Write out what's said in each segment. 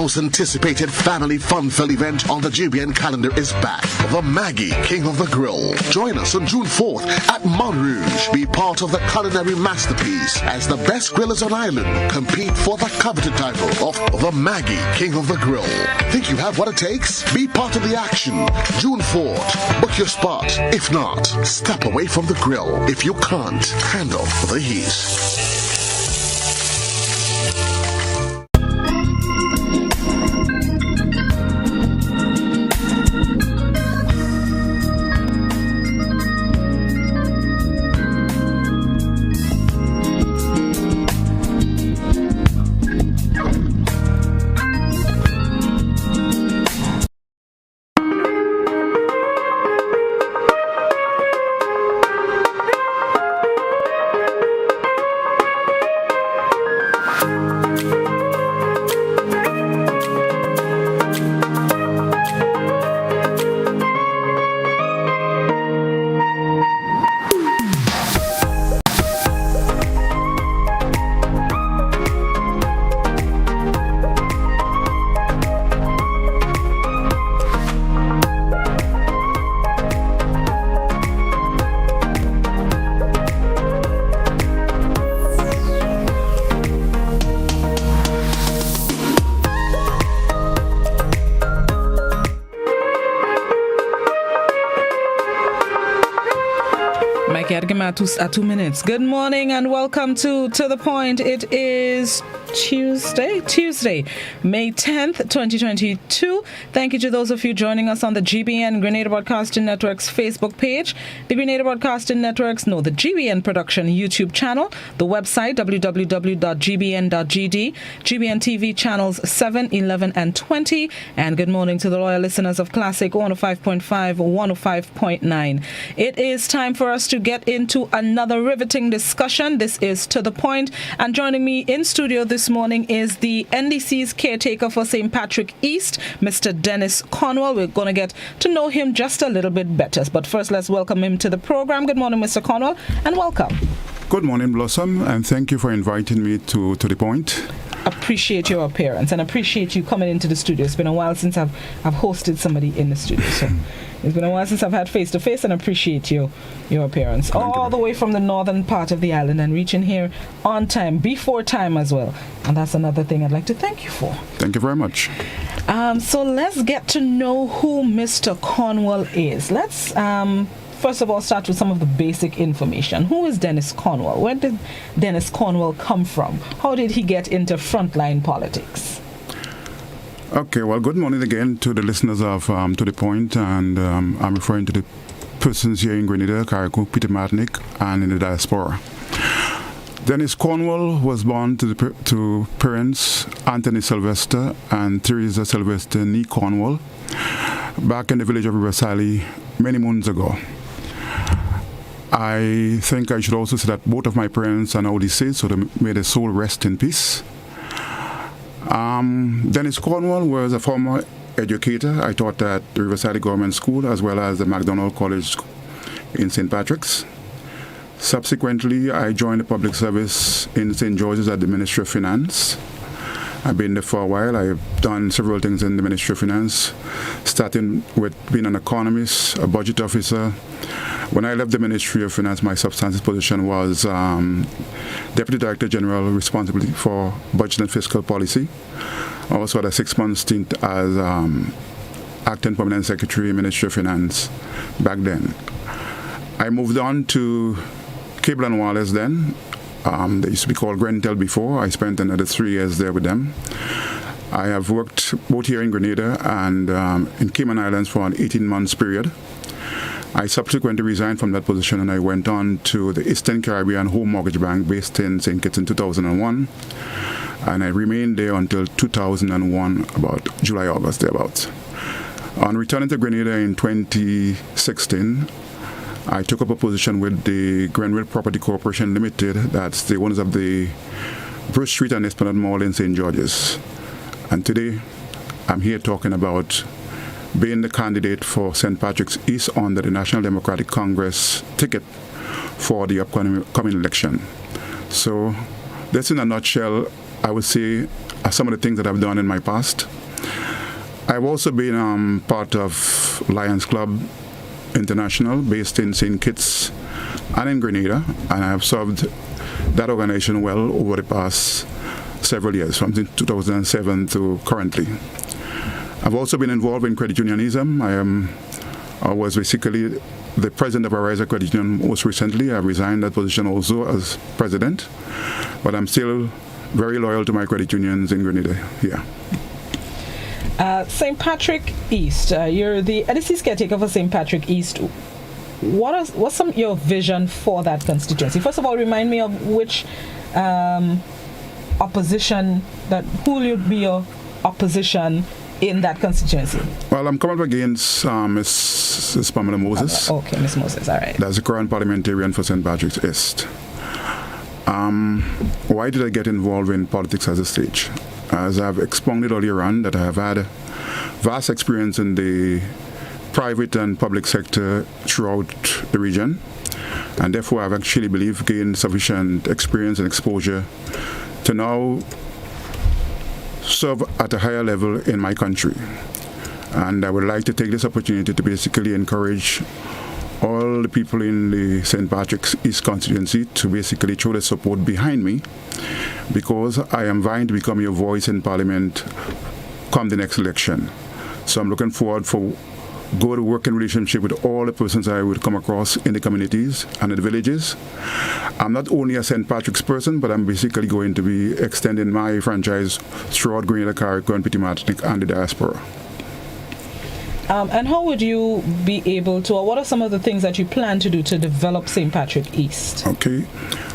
most anticipated family fun-filled event on the GBN calendar is back. The Maggie King of the Grill. Join us on June 4th at Mount Rouge. Be part of the culinary masterpiece as the best grillers on island compete for the coveted title of the Maggie King of the Grill. Think you have what it takes? Be part of the action. June 4th. Book your spot. If not, step away from the grill if you can't handle the heat. At 2 minutes. Good morning and welcome to The Point. It is Tuesday, May 10th, 2022. Thank you to those of you joining us on the GBN Grenada Broadcasting Network's Facebook page, the Grenada Broadcasting Network's the GBN Production YouTube channel, the website www.gbn.gd, GBN TV channels 7, 11, and 20. And good morning to the loyal listeners of Classic 105.5, 105.9. It is time for us to get into another riveting discussion. This is To The Point, and joining me in studio this morning is the NDC's caretaker for St. Patrick East, Mr. Dennis Cornwell. We're going to get to know him just a little bit better, but first let's welcome him to the program. Good morning, Mr. Cornwell, and welcome. Good morning, Blossom, and thank you for inviting me to The Point. Appreciate your appearance and appreciate you coming into the studio. It's been a while since I've hosted somebody in the studio, so it's been a while since I've had face-to-face, and appreciate your appearance. All the way from the northern part of the island and reaching here on time, before time as well. And that's another thing I'd like to thank you for. Thank you very much. So let's get to know who Mr. Cornwell is. Let's first of all start with some of the basic information. Who is Dennis Cornwell? Where did Dennis Cornwell come from? How did he get into frontline politics? Okay, well, good morning again to the listeners of To The Point, and I'm referring to the persons here in Grenada, Carriacou, Peter Martinique, and in the diaspora. Dennis Cornwell was born to parents Anthony Sylvester and Teresa Sylvester Nee Cornwell back in the village of Riverside many moons ago. I think I should also say that both of my parents are now deceased, so may their soul rest in peace. Dennis Cornwell was a former educator. I taught at the Riverside Government School as well as the MacDonald College in St. Patrick's. Subsequently, I joined the public service in St. George's at the Ministry of Finance. I've been there for a while. I've done several things in the Ministry of Finance, starting with being an economist, a budget officer. When I left the Ministry of Finance, my substantive position was Deputy Director General responsible for budget and fiscal policy. I also had a 6-month stint as Acting Permanent Secretary, Ministry of Finance back then. I moved on to Cable and Wireless then. They used to be called Grentel before. I spent another 3 years there with them. I have worked both here in Grenada and in Cayman Islands for an 18-month period. I subsequently resigned from that position and I went on to the Eastern Caribbean Home Mortgage Bank based in St. Kitts in 2001. And I remained there until 2001, about July, August, thereabouts. On returning to Grenada in 2016, I took up a position with the Grenville Property Corporation Limited. That's the owners of the Bruce Street and Esplanade Mall in St. George's. And today, I'm here talking about being the candidate for St. Patrick's East under the National Democratic Congress ticket for the upcoming election. So, that's in a nutshell I would say, are some of the things that I've done in my past. I've also been part of Lions Club International, based in St. Kitts and in Grenada, and I have served that organization well over the past several years, from 2007 to currently. I've also been involved in credit unionism. I was basically the president of Ariza Credit Union most recently. I resigned that position also as president, but I'm still very loyal to my credit unions in Grenada here. St. Patrick East, you're the editorial caretaker for St. Patrick East. What's some of your vision for that constituency? First of all, remind me of which opposition, who will be your opposition in that constituency? Well, I'm coming up against Ms. Pamela Moses. Okay, Ms. Moses, all right. That's the current parliamentarian for St. Patrick's East. Why did I get involved in politics at this stage? As I've expounded earlier on, that I have had vast experience in the private and public sector throughout the region, and therefore I've actually believe gained sufficient experience and exposure to now serve at a higher level in my country. And I would like to take this opportunity to basically encourage all the people in the St. Patrick's East constituency to basically show their support behind me, because I am vying to become your voice in Parliament come the next election. So I'm looking forward for good working relationship with all the persons I would come across in the communities and in the villages. I'm not only a St. Patrick's person, but I'm basically going to be extending my franchise throughout Grenada, Carriacou, Petit Martinique, and the diaspora. And how would you be able to, or what are some of the things that you plan to do to develop St. Patrick East? Okay.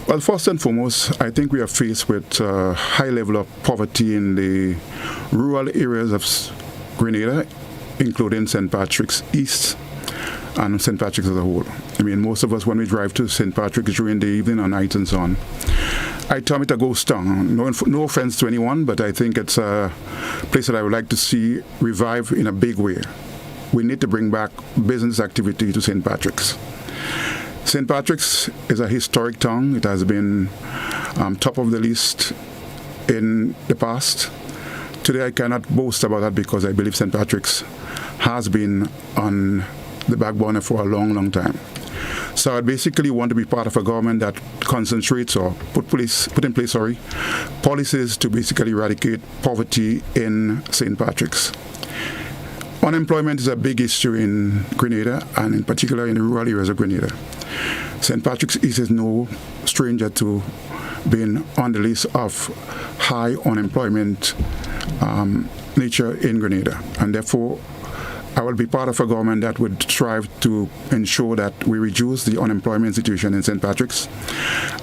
Well, first and foremost, I think we are faced with a high level of poverty in the rural areas of Grenada, including St. Patrick's East and St. Patrick's as a whole. I mean, most of us, when we drive to St. Patrick's during the evening or night and so on, I tell it a ghost town. No offense to anyone, but I think it's a place that I would like to see revive in a big way. We need to bring back business activity to St. Patrick's. St. Patrick's is a historic town. It has been top of the list in the past. Today I cannot boast about that because I believe St. Patrick's has been on the back burner for a long, long time. So I basically want to be part of a government that concentrates or put in place policies to basically eradicate poverty in St. Patrick's. Unemployment is a big issue in Grenada, and in particular in the rural areas of Grenada. St. Patrick's East is no stranger to being on the list of high unemployment nature in Grenada, and therefore I will be part of a government that would strive to ensure that we reduce the unemployment situation in St. Patrick's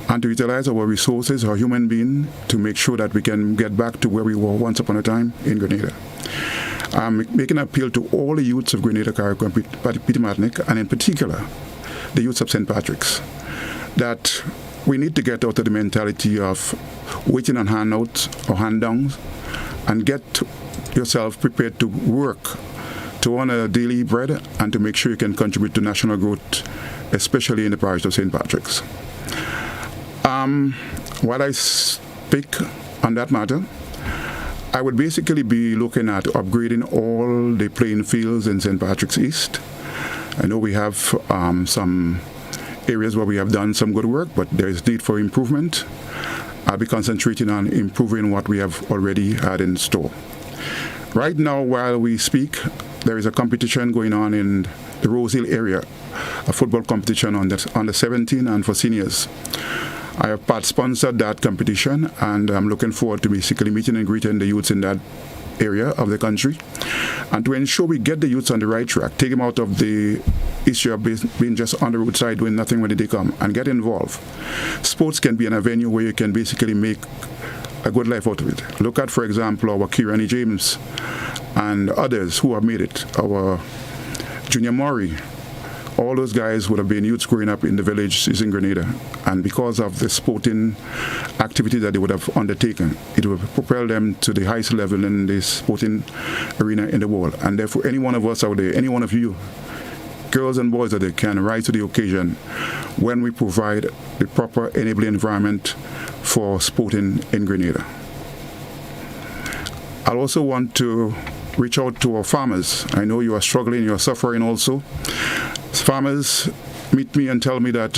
and to utilize our resources, our human being, to make sure that we can get back to where we were once upon a time in Grenada. I'm making an appeal to all the youths of Grenada, Carriacou, and Petit Martinique, and in particular, the youths of St. Patrick's, that we need to get out of the mentality of waiting on handouts or hand-downs and get yourself prepared to work to earn a daily bread and to make sure you can contribute to national growth, especially in the parish of St. Patrick's. While I speak on that matter, I would basically be looking at upgrading all the playing fields in St. Patrick's East. I know we have some areas where we have done some good work, but there is need for improvement. I'll be concentrating on improving what we have already had in store. Right now, while we speak, there is a competition going on in the Rose Hill area, a football competition on the under 17 and for seniors. I have part-sponsored that competition, and I'm looking forward to basically meeting and greeting the youths in that area of the country, and to ensure we get the youths on the right track, take them out of the issue of being just on the roadside doing nothing when they come, and get involved. Sports can be an avenue where you can basically make a good life out of it. Look at, for example, our Kirani James and others who have made it, our Junior Murray. All those guys would have been youths growing up in the villages in Grenada, and because of the sporting activity that they would have undertaken, it would propel them to the highest level in the sporting arena in the world. And therefore, any one of us out there, any one of you, girls and boys out there, can rise to the occasion when we provide the proper enabling environment for sporting in Grenada. I also want to reach out to our farmers. I know you are struggling, you are suffering also. Farmers meet me and tell me that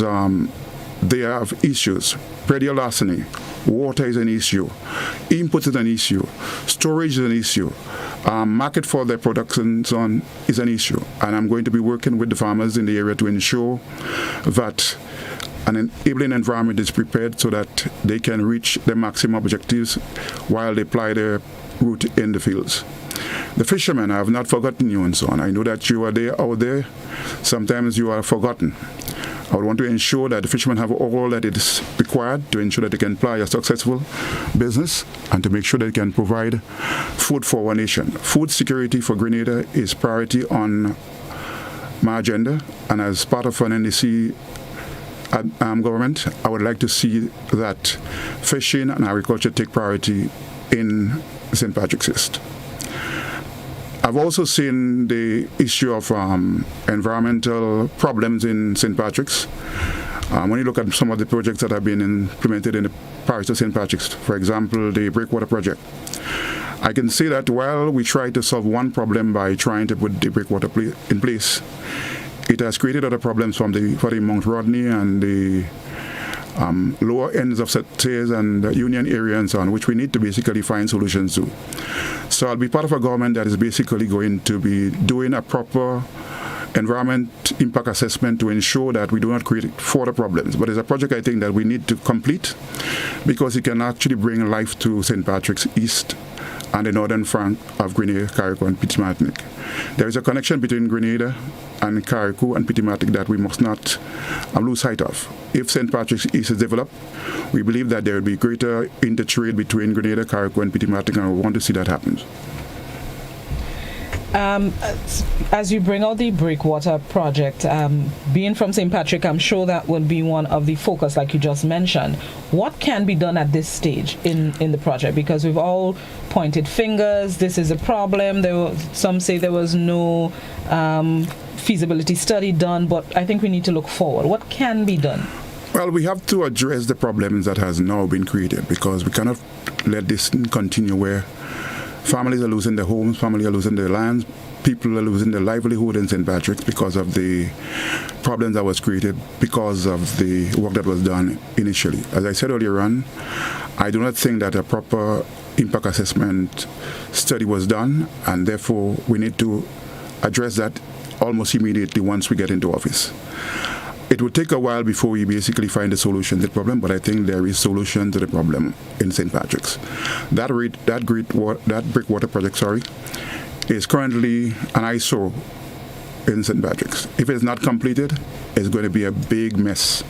they have issues. Predial larceny, water is an issue, input is an issue, storage is an issue, market for their products and so on is an issue. And I'm going to be working with the farmers in the area to ensure that an enabling environment is prepared so that they can reach their maximum objectives while they ply their route in the fields. The fishermen, I have not forgotten you and so on. I know that you are there out there. Sometimes you are forgotten. I would want to ensure that the fishermen have all that is required to ensure that they can ply a successful business and to make sure they can provide food for our nation. Food security for Grenada is priority on my agenda, and as part of an NDC government, I would like to see that fishing and agriculture take priority in St. Patrick's East. I've also seen the issue of environmental problems in St. Patrick's. When you look at some of the projects that have been implemented in the parish of St. Patrick's, for example, the breakwater project, I can see that while we try to solve one problem by trying to put the breakwater in place, it has created other problems for the Mount Rodney and the lower ends of Tears and the Union area and so on, which we need to basically find solutions to. So I'll be part of a government that is basically going to be doing a proper environment impact assessment to ensure that we do not create further problems. But it's a project I think that we need to complete because it can actually bring life to St. Patrick's East and the northern flank of Grenada, Carriacou, and Petit Martinique. There is a connection between Grenada and Carriacou and Petit Martinique that we must not lose sight of. If St. Patrick's East is developed, we believe that there will be greater intertrade between Grenada, Carriacou, and Petit Martinique, and we want to see that happen. As you bring out the breakwater project, being from St. Patrick, I'm sure that will be one of the focus, like you just mentioned. What can be done at this stage in the project? Because we've all pointed fingers. This is a problem. Some say there was no feasibility study done, but I think we need to look forward. What can be done? Well, we have to address the problems that has now been created because we cannot let this continue where families are losing their homes, families are losing their lands, people are losing their livelihood in St. Patrick's because of the problems that was created because of the work that was done initially. As I said earlier on, I do not think that a proper impact assessment study was done, and therefore we need to address that almost immediately once we get into office. It will take a while before we basically find a solution to the problem, but I think there is a solution to the problem in St. Patrick's. That breakwater project, is currently an eyesore in St. Patrick's. If it's not completed, it's going to be a big mess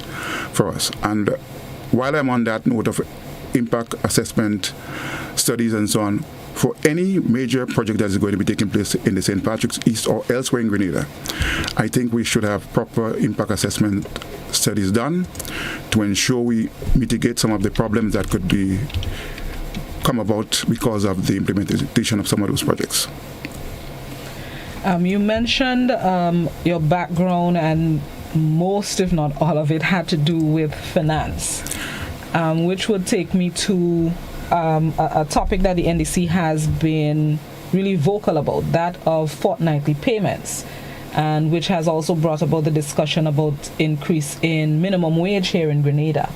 for us. And while I'm on that note of impact assessment studies and so on, for any major project that is going to be taking place in the St. Patrick's East or elsewhere in Grenada, I think we should have proper impact assessment studies done to ensure we mitigate some of the problems that could come about because of the implementation of some of those projects. You mentioned your background, and most, if not all of it, had to do with finance, which would take me to a topic that the NDC has been really vocal about, that of fortnightly payments, and which has also brought about the discussion about increase in minimum wage here in Grenada.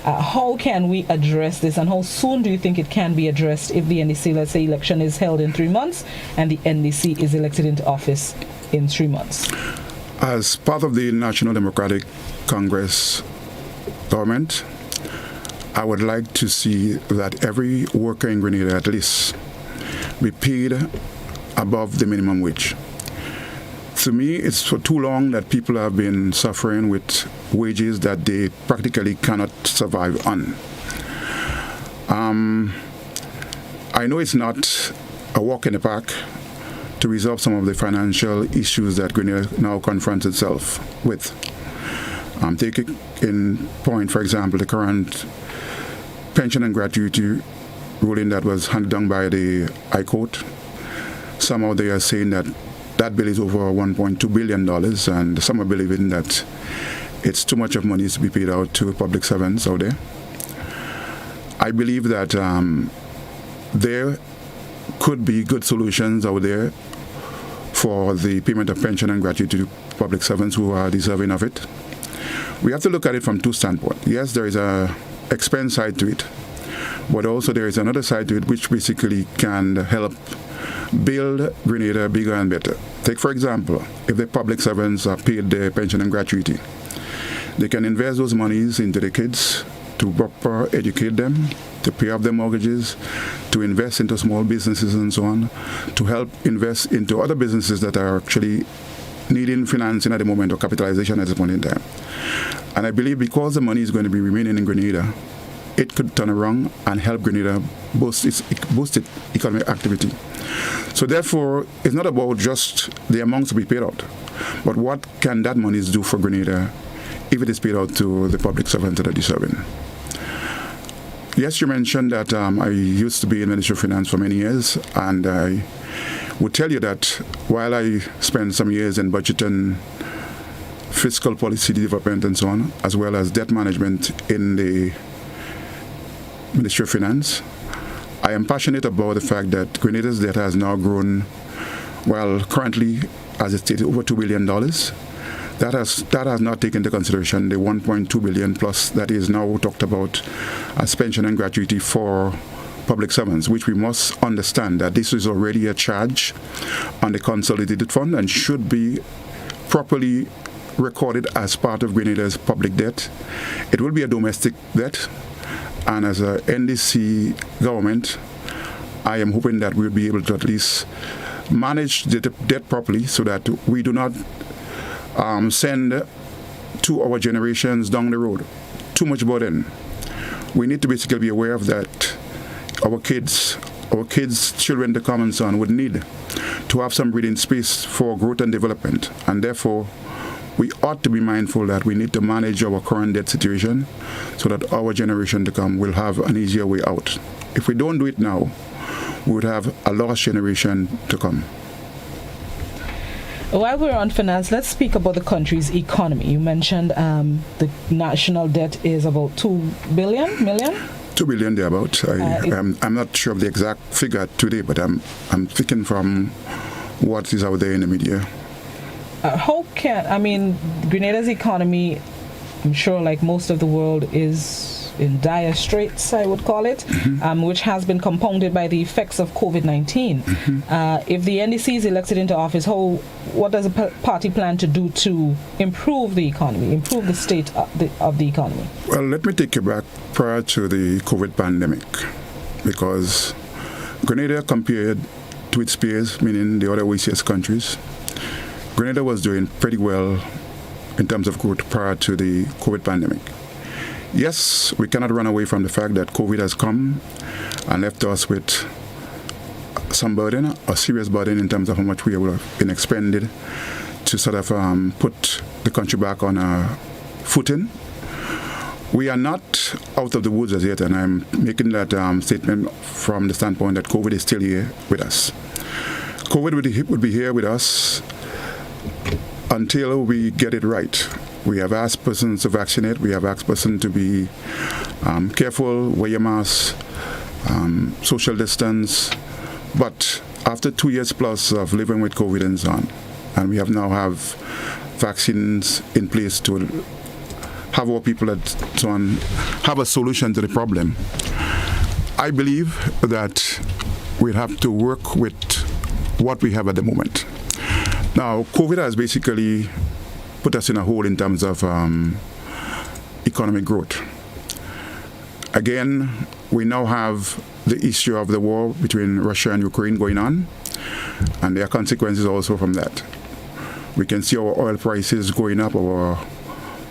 How can we address this, and how soon do you think it can be addressed if the NDC, let's say, election is held in 3 months and the NDC is elected into office in 3 months? As part of the National Democratic Congress government, I would like to see that every worker in Grenada at least be paid above the minimum wage. To me, it's for too long that people have been suffering with wages that they practically cannot survive on. I know it's not a walk in the park to resolve some of the financial issues that Grenada now confronts itself with. Taking in point, for example, the current pension and gratuity ruling that was handed down by the High Court. Somehow they are saying that that bill is over $1.2 billion, and some are believing that it's too much of money to be paid out to public servants out there. I believe that there could be good solutions out there for the payment of pension and gratuity to public servants who are deserving of it. We have to look at it from two standpoints. Yes, there is a expense side to it, but also there is another side to it which basically can help build Grenada bigger and better. Take, for example, if the public servants are paid their pension and gratuity, they can invest those monies into the kids to proper educate them, to pay off their mortgages, to invest into small businesses and so on, to help invest into other businesses that are actually needing financing at the moment or capitalization at this point in time. And I believe because the money is going to be remaining in Grenada, it could turn around and help Grenada boost its economic activity. So therefore, it's not about just the amounts to be paid out, but what can that money do for Grenada if it is paid out to the public servants that are deserving. Yes, you mentioned that I used to be in Ministry of Finance for many years, and I would tell you that while I spent some years in budget and fiscal policy development and so on, as well as debt management in the Ministry of Finance, I am passionate about the fact that Grenada's debt has now grown, well, currently, as it stated, over $2 billion. That has not taken into consideration the 1.2 billion plus that is now talked about as pension and gratuity for public servants, which we must understand that this is already a charge on the consolidated fund and should be properly recorded as part of Grenada's public debt. It will be a domestic debt, and as a NDC government, I am hoping that we'll be able to at least manage the debt properly so that we do not send to our generations down the road too much burden. We need to basically be aware of that. Our kids, children to come and so on, would need to have some breathing space for growth and development. And therefore, we ought to be mindful that we need to manage our current debt situation so that our generation to come will have an easier way out. If we don't do it now, we would have a lost generation to come. While we're on finance, let's speak about the country's economy. You mentioned the national debt is about 2 million? 2 billion thereabouts. I'm not sure of the exact figure today, but I'm thinking from what is out there in the media. Grenada's economy, I'm sure like most of the world, is in dire straits, I would call it, which has been compounded by the effects of COVID-19. If the NDC is elected into office, what does the party plan to do to improve the economy, improve the state of the economy? Well, let me take you back prior to the COVID pandemic, because Grenada, compared to its peers, meaning the other OECS countries, Grenada was doing pretty well in terms of growth prior to the COVID pandemic. Yes, we cannot run away from the fact that COVID has come and left us with some burden, a serious burden in terms of how much we have been expended to sort of put the country back on a footing. We are not out of the woods as yet, and I'm making that statement from the standpoint that COVID is still here with us. COVID would be here with us until we get it right. We have asked persons to vaccinate. We have asked persons to be careful, wear your mask, social distance. But after 2 years plus of living with COVID and so on, and we have vaccines in place to have our people that so on have a solution to the problem, I believe that we'll have to work with what we have at the moment. Now, COVID has basically put us in a hole in terms of economic growth. Again, we now have the issue of the war between Russia and Ukraine going on, and there are consequences also from that. We can see our oil prices going up, our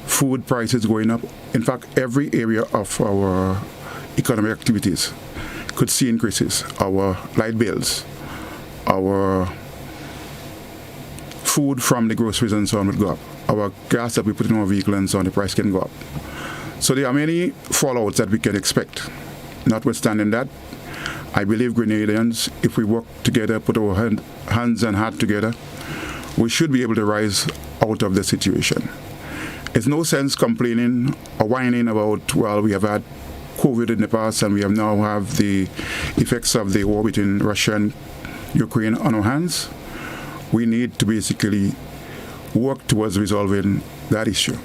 food prices going up. In fact, every area of our economic activities could see increases. Our light bills, our food from the groceries and so on would go up. Our gas that we put in our vehicle and so on, the price can go up. So there are many fallouts that we can expect. Notwithstanding that, I believe Grenadians, if we work together, put our hands and heart together, we should be able to rise out of the situation. It's no sense complaining or whining about, well, we have had COVID in the past, and we have now have the effects of the war between Russia and Ukraine on our hands. We need to basically work towards resolving that issue.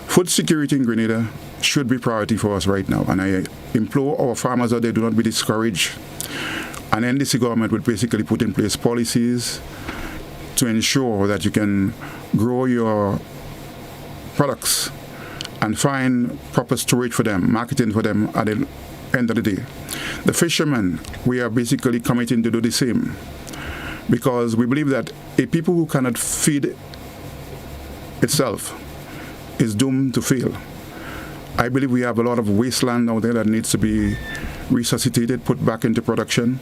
Food security in Grenada should be priority for us right now, and I implore our farmers out there, do not be discouraged. And NDC government would basically put in place policies to ensure that you can grow your products and find proper storage for them, marketing for them at the end of the day. The fishermen, we are basically committing to do the same, because we believe that a people who cannot feed itself is doomed to fail. I believe we have a lot of wasteland out there that needs to be resuscitated, put back into production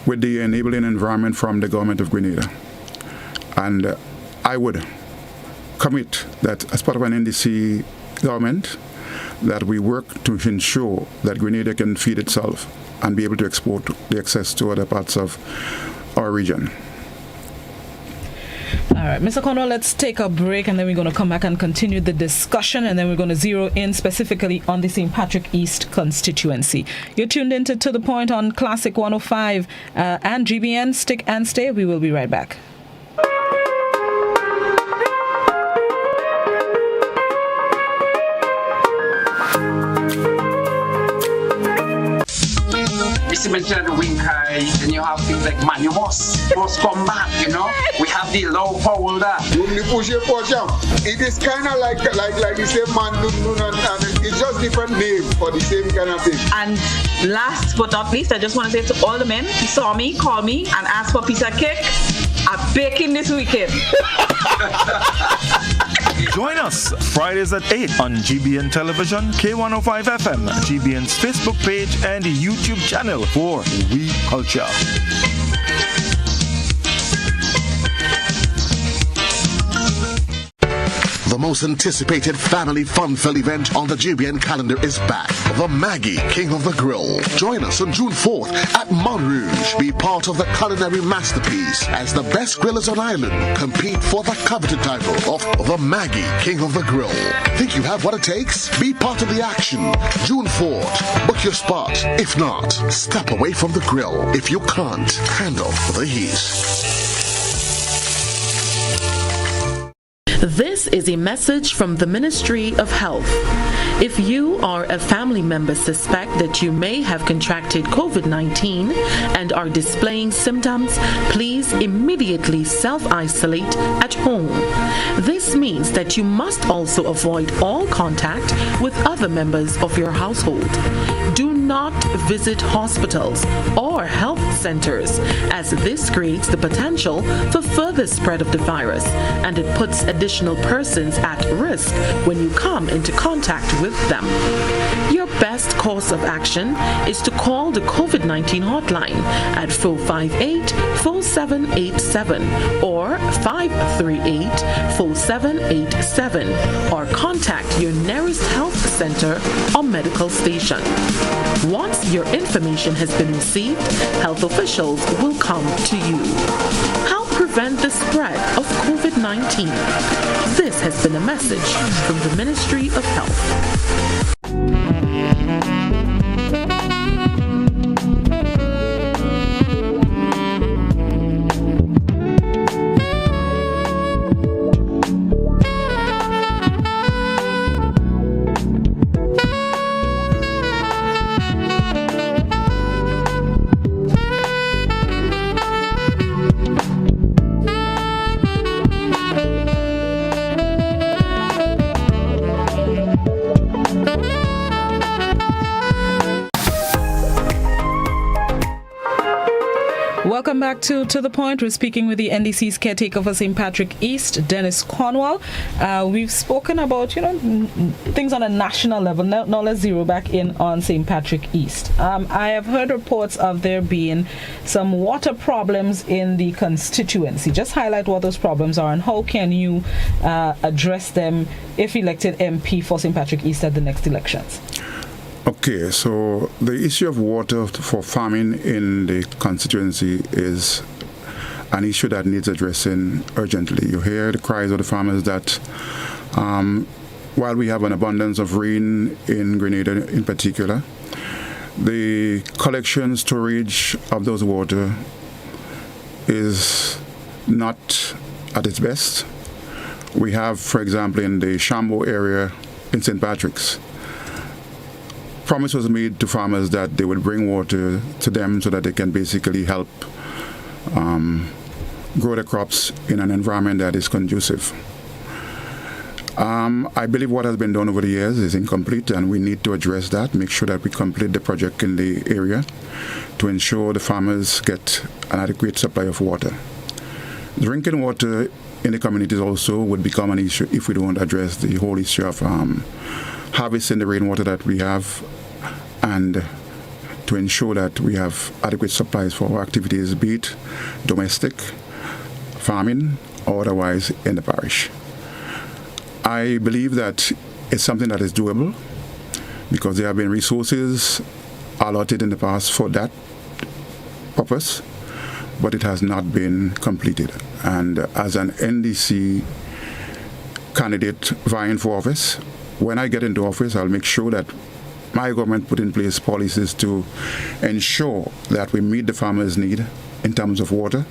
with the enabling environment from the government of Grenada. And I would commit that as part of an NDC government, that we work to ensure that Grenada can feed itself and be able to export the excess to other parts of our region. All right, Mr. Cornwall, let's take a break, and then we're going to come back and continue the discussion, and then we're going to zero in specifically on the St. Patrick East constituency. You're tuned into To The Point on Classic 105 and GBN. Stick and stay. We will be right back. Mention the wing high, and you have things like man, you must come back, you know. We have the low power there. It is kind of like you say man, and it's just different name for the same kind of thing. And last but not least, I just want to say to all the men who saw me, call me, and ask for a piece of cake. I'm baking this weekend. Join us Fridays at 8 on GBN Television, K105 FM, GBN's Facebook page, and YouTube channel for We Culture. The most anticipated family fun-filled event on the GBN calendar is back. The Maggie King of the Grill. Join us on June 4th at Mount Rouge. Be part of the culinary masterpiece as the best grillers on island compete for the coveted title of the Maggie King of the Grill. Think you have what it takes? Be part of the action. June 4th. Book your spot. If not, step away from the grill if you can't handle the heat. This is a message from the Ministry of Health. If you or a family member suspect that you may have contracted COVID-19 and are displaying symptoms, please immediately self-isolate at home. This means that you must also avoid all contact with other members of your household. Do not visit hospitals or health centers, as this creates the potential for further spread of the virus, and it puts additional persons at risk when you come into contact with them. Your best course of action is to call the COVID-19 hotline at 458-4787 or 538-4787, or contact your nearest health center or medical station. Once your information has been received, health officials will come to you. Help prevent the spread of COVID-19. This has been a message from the Ministry of Health. Welcome back to The Point. We're speaking with the NDC's caretaker for St. Patrick East, Dennis Cornwall. We've spoken about, things on a national level. Now let's zero back in on St. Patrick East. I have heard reports of there being some water problems in the constituency. Just highlight what those problems are and how can you address them if elected MP for St. Patrick East at the next elections. Okay, so the issue of water for farming in the constituency is an issue that needs addressing urgently. You hear the cries of the farmers that while we have an abundance of rain in Grenada in particular, the collection storage of those water is not at its best. We have, for example, in the Shambo area in St. Patrick's, promise was made to farmers that they would bring water to them so that they can basically help grow the crops in an environment that is conducive. I believe what has been done over the years is incomplete, and we need to address that, make sure that we complete the project in the area to ensure the farmers get an adequate supply of water. Drinking water in the communities also would become an issue if we don't address the whole issue of harvesting the rainwater that we have, and to ensure that we have adequate supplies for our activities, be it domestic, farming, or otherwise in the parish. I believe that it's something that is doable because there have been resources allotted in the past for that purpose, but it has not been completed. And as an NDC candidate vying for office, when I get into office, I'll make sure that my government put in place policies to ensure that we meet the farmers' need in terms of water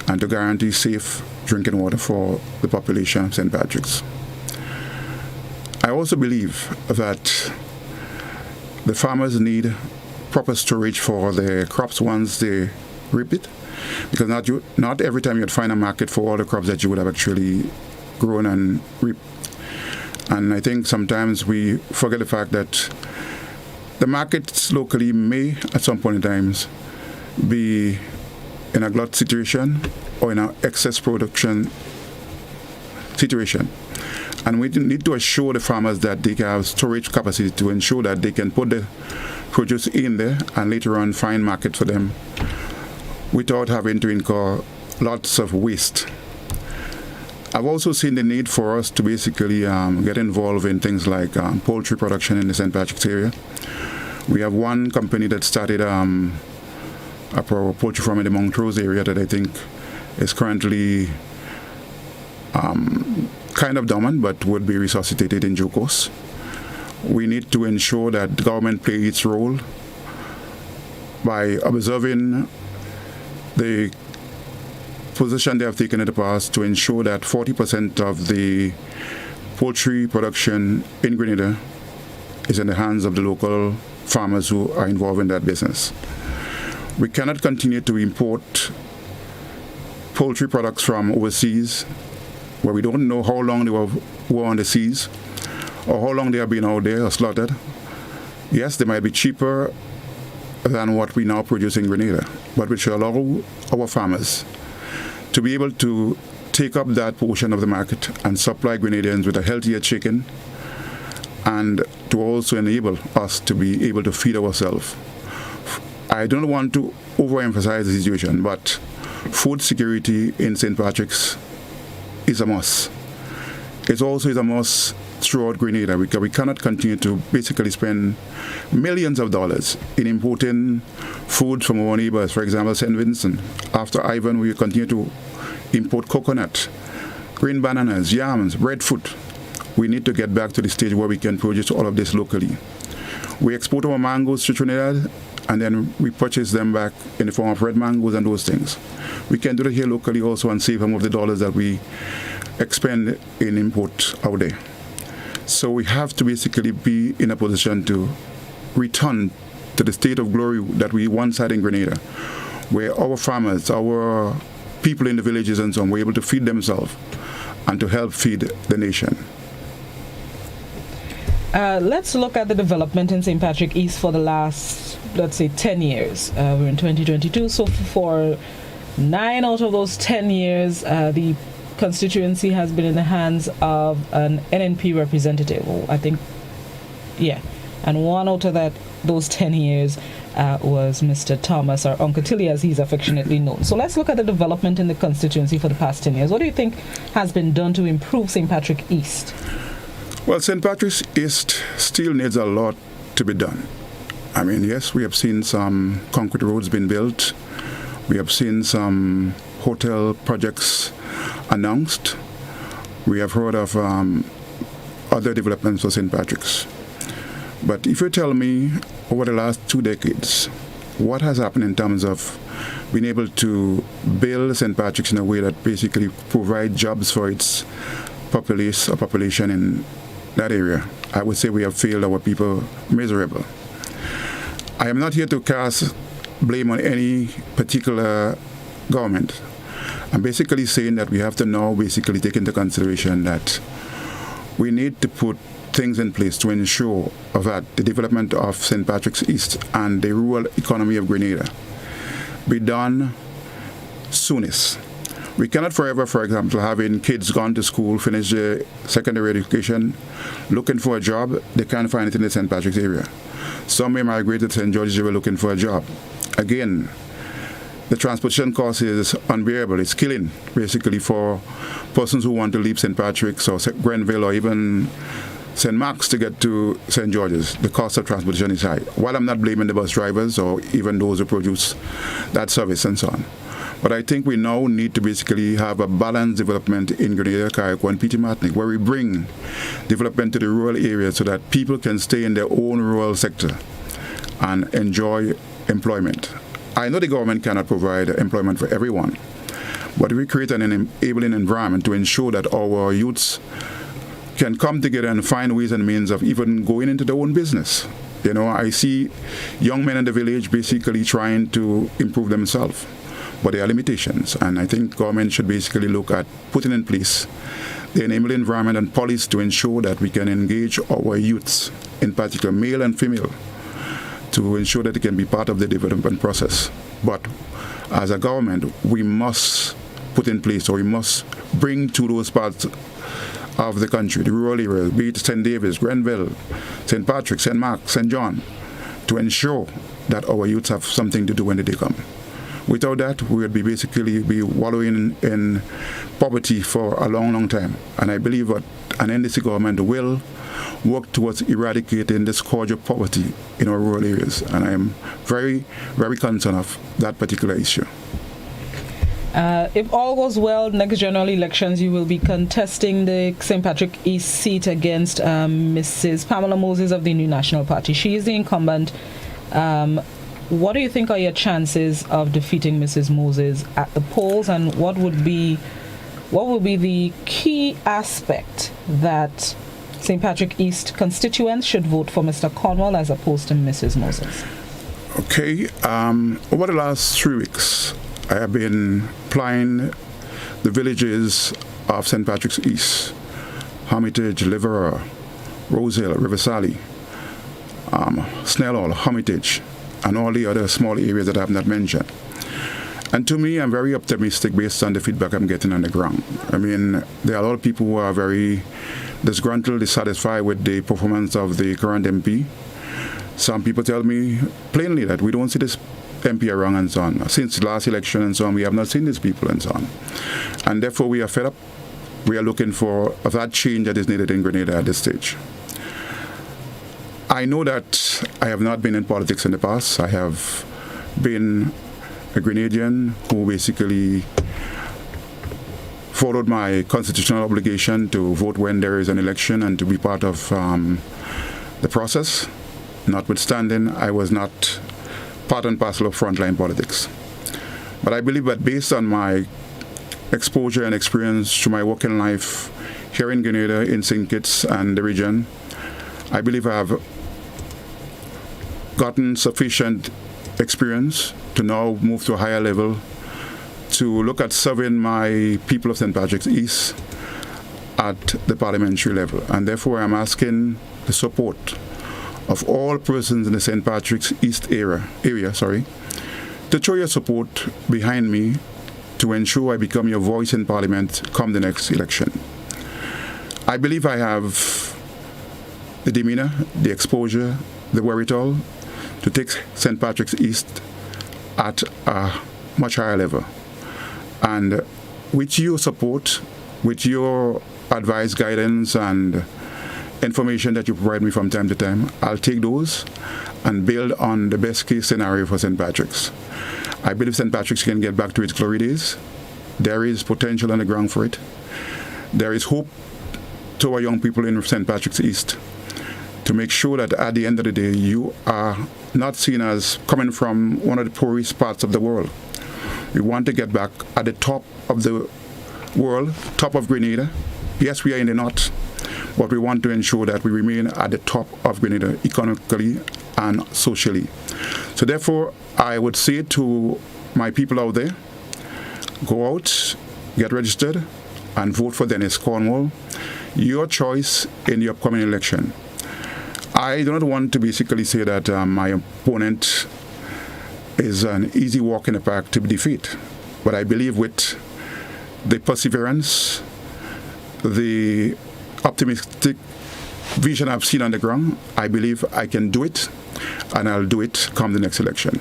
and to guarantee safe drinking water for the population of St. Patrick's. I also believe that the farmers need proper storage for their crops once they reap it, because not every time you'd find a market for all the crops that you would have actually grown and reaped. And I think sometimes we forget the fact that the markets locally may, at some point in times, be in a glut situation or in an excess production situation. And we need to assure the farmers that they have storage capacity to ensure that they can put the produce in there and later on find market for them without having to incur lots of waste. I've also seen the need for us to basically get involved in things like poultry production in the St. Patrick's area. We have one company that started a poultry farm in the Montrose area that I think is currently kind of dormant but would be resuscitated in due course. We need to ensure that the government plays its role by observing the position they have taken in the past to ensure that 40% of the poultry production in Grenada is in the hands of the local farmers who are involved in that business. We cannot continue to import poultry products from overseas where we don't know how long they were on the seas or how long they have been out there or slaughtered. Yes, they might be cheaper than what we now produce in Grenada, but we should allow our farmers to be able to take up that portion of the market and supply Grenadians with a healthier chicken, and to also enable us to be able to feed ourselves. I don't want to overemphasize the situation, but food security in St. Patrick's is a must. It also is a must throughout Grenada, because we cannot continue to basically spend millions of dollars in importing food from our neighbors. For example, St. Vincent. After Ivan, we continue to import coconut, green bananas, yams, breadfruit. We need to get back to the stage where we can produce all of this locally. We export our mangoes to Trinidad, and then we purchase them back in the form of red mangoes and those things. We can do it here locally also and save some of the dollars that we expend in import out there. So we have to basically be in a position to return to the state of glory that we once had in Grenada, where our farmers, our people in the villages and so on, were able to feed themselves and to help feed the nation. Let's look at the development in St. Patrick East for the last, let's say, 10 years. We're in 2022, so for 9 out of those 10 years, the constituency has been in the hands of an NNP representative, I think, yeah. And 1 out of those 10 years was Mr. Thomas, or Uncle Tilly as he's affectionately known. So let's look at the development in the constituency for the past 10 years. What do you think has been done to improve St. Patrick East? Well, St. Patrick's East still needs a lot to be done. I mean, yes, we have seen some concrete roads being built. We have seen some hotel projects announced. We have heard of other developments for St. Patrick's. But if you tell me over the last 2 decades, what has happened in terms of being able to build St. Patrick's in a way that basically provide jobs for its population in that area, I would say we have failed our people miserable. I am not here to cast blame on any particular government. I'm basically saying that we have to now basically take into consideration that we need to put things in place to ensure that the development of St. Patrick's East and the rural economy of Grenada be done soonest. We cannot forever, for example, having kids gone to school, finish their secondary education, looking for a job, they can't find it in the St. Patrick's area. Some may migrate to St. George's River looking for a job. Again, the transportation cost is unbearable. It's killing, basically, for persons who want to leave St. Patrick's or Grenville or even St. Mark's to get to St. George's. The cost of transportation is high. While I'm not blaming the bus drivers or even those who produce that service and so on. But I think we now need to basically have a balanced development in Grenada, Carriacou, and Petite Martinique, where we bring development to the rural areas so that people can stay in their own rural sector and enjoy employment. I know the government cannot provide employment for everyone, but we create an enabling environment to ensure that our youths can come together and find ways and means of even going into their own business. You know, I see young men in the village basically trying to improve themselves, but there are limitations, and I think government should basically look at putting in place the enabling environment and policy to ensure that we can engage our youths, in particular male and female, to ensure that they can be part of the development process. But as a government, we must put in place, or we must bring to those parts of the country, the rural areas, be it St. David's, Grenville, St. Patrick, St. Mark, St. John, to ensure that our youths have something to do when they come. Without that, we would basically be wallowing in poverty for a long, long time. And I believe that an NDC government will work towards eradicating this scourge of poverty in our rural areas. And I am very, very concerned of that particular issue. If all goes well, next general elections, you will be contesting the St. Patrick East seat against Mrs. Pamela Moses of the New National Party. She is the incumbent. What do you think are your chances of defeating Mrs. Moses at the polls, and what would be the key aspect that St. Patrick East constituents should vote for Mr. Cornwall as opposed to Mrs. Moses? Okay. Over the last 3 weeks, I have been plying the villages of St. Patrick's East, Hermitage, Liverpool, Rosehill, River Sally, Snell Hall, Hermitage, and all the other small areas that I have not mentioned. And to me, I'm very optimistic based on the feedback I'm getting on the ground. I mean, there are a lot of people who are very disgruntled, dissatisfied with the performance of the current MP. Some people tell me plainly that we don't see this MP around and so on. Since the last election and so on, we have not seen these people and so on. And therefore, we are fed up. We are looking for that change that is needed in Grenada at this stage. I know that I have not been in politics in the past. I have been a Grenadian who basically followed my constitutional obligation to vote when there is an election and to be part of the process. Notwithstanding, I was not part and parcel of frontline politics. But I believe that based on my exposure and experience through my working life here in Grenada, in St. Kitts and the region, I believe I have gotten sufficient experience to now move to a higher level to look at serving my people of St. Patrick's East at the parliamentary level. And therefore, I'm asking the support of all persons in the St. Patrick's East area, to show your support behind me to ensure I become your voice in Parliament come the next election. I believe I have the demeanor, the exposure, the wherewithal to take St. Patrick's East at a much higher level. And with your support, with your advice, guidance, and information that you provide me from time to time, I'll take those and build on the best case scenario for St. Patrick's. I believe St. Patrick's can get back to its glory days. There is potential on the ground for it. There is hope to our young people in St. Patrick's East to make sure that at the end of the day, you are not seen as coming from one of the poorest parts of the world. We want to get back at the top of the world, top of Grenada. Yes, we are in the north, but we want to ensure that we remain at the top of Grenada economically and socially. So therefore, I would say to my people out there, go out, get registered, and vote for Dennis Cornwall. Your choice in the upcoming election. I do not want to basically say that my opponent is an easy walk in the park to defeat, but I believe with the perseverance, the optimistic vision I've seen on the ground, I believe I can do it, and I'll do it come the next election.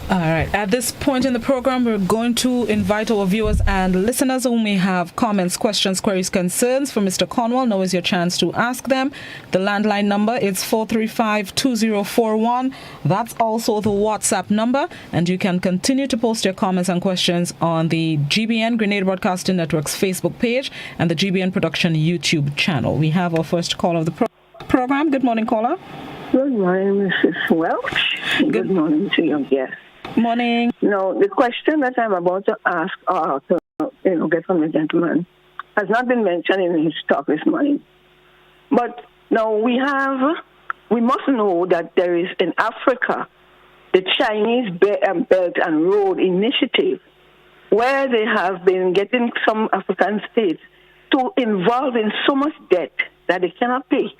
All right. At this point in the program, we're going to invite our viewers and listeners who may have comments, questions, queries, concerns for Mr. Cornwall. Now is your chance to ask them. The landline number is 435-2041. That's also the WhatsApp number. And you can continue to post your comments and questions on the GBN Grenada Broadcasting Network's Facebook page and the GBN Production YouTube channel. We have our first call of the program. Good morning, caller. Good morning, Mrs. Welsh. Good morning to your guest. Morning. No, the question that I'm about to ask or to get from the gentleman has not been mentioned in his talk this morning. But now we must know that there is in Africa the Chinese Belt and Road Initiative, where they have been getting some African states to involve in so much debt that they cannot pay.